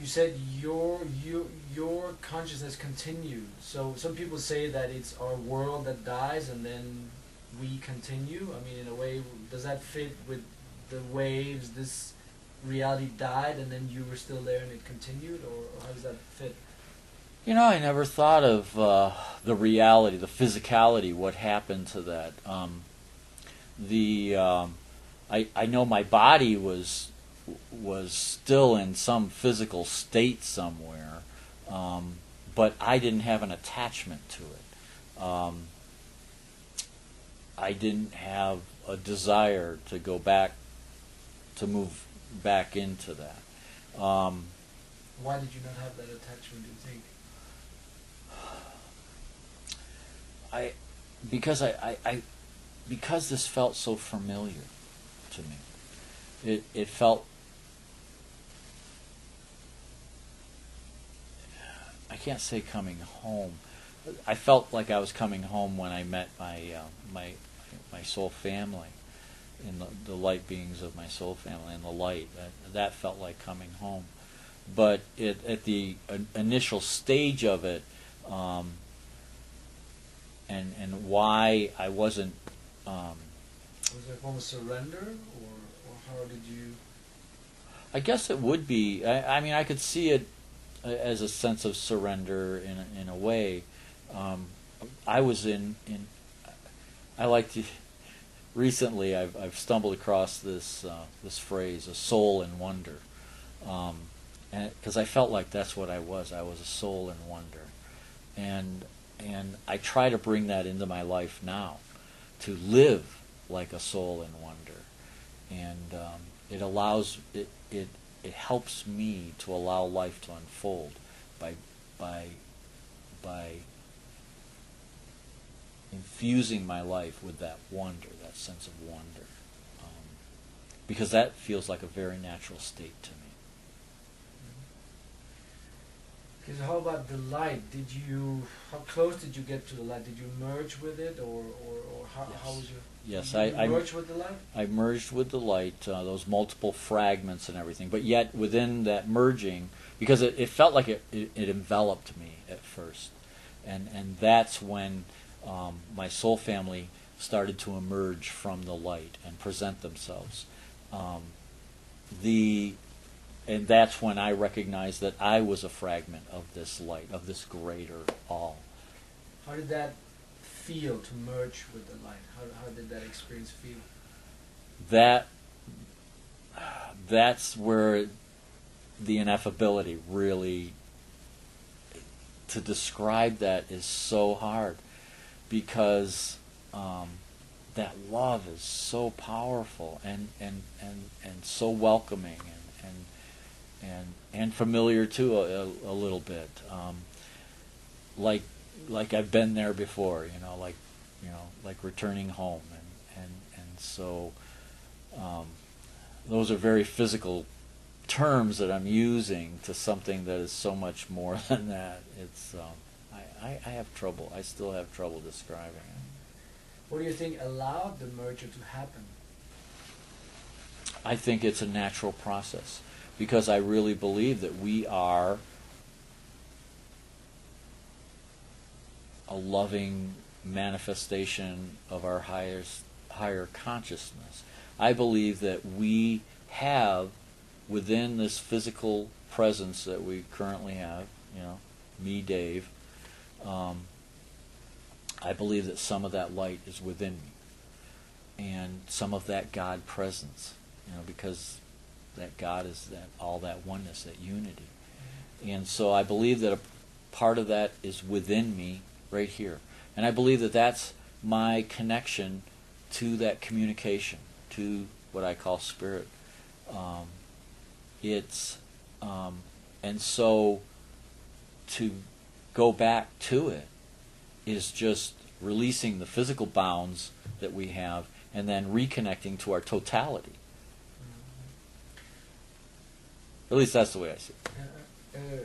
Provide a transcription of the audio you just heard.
you said your consciousness continues. So some people say that it's our world that dies and then we continue. I mean, in a way, does that fit with the waves? This reality died and then you were still there and it continued, or how does that fit? You know, I never thought of the reality, the physicality, what happened to that. I know my body was still in some physical state somewhere, but I didn't have an attachment to it. I didn't have a desire to go back, to move back into that. Why did you not have that attachment, do you think? Because this felt so familiar to me. It felt, I can't say coming home. I felt like I was coming home when I met my soul family, in the light beings of my soul family, and the light. That felt like coming home. But at the initial stage of it, and why I wasn't. Was it a form of surrender, or how did you? I guess it would be. I mean, I could see it as a sense of surrender in a way. I was in. I like to. Recently, I've stumbled across this phrase, a soul in wonder, and because I felt like that's what I was. I was a soul in wonder, and I try to bring that into my life now, to live like a soul in wonder, and it allows it helps me to allow life to unfold by infusing my life with that wonder, that sense of wonder, because that feels like a very natural state to me. Okay, so how about the light? How close did you get to the light? Did you merge with it, or how, Yes. how was your? Yes, Did you merge with the light? I merged with the light, those multiple fragments and everything, but yet within that merging, because it felt like it enveloped me at first, and that's when my soul family started to emerge from the light and present themselves. And that's when I recognized that I was a fragment of this light, of this greater all. How did that feel to merge with the light? How did that experience feel? That's where the ineffability really, to describe that is so hard, because that love is so powerful and so welcoming and familiar too a little bit, like I've been there before, like returning home, and so those are very physical terms that I'm using to something that is so much more than that. It's I have trouble. I still have trouble describing it. What do you think allowed the merger to happen? I think it's a natural process, because I really believe that we are a loving manifestation of our higher consciousness. I believe that we have, within this physical presence that we currently have, me, Dave, I believe that some of that light is within me, and some of that God presence, because that God is all that oneness, that unity. And so I believe that a part of that is within me right here. And I believe that that's my connection to that communication, to what I call spirit. And so to go back to it is just releasing the physical bounds that we have, and then reconnecting to our totality. At least that's the way I see it.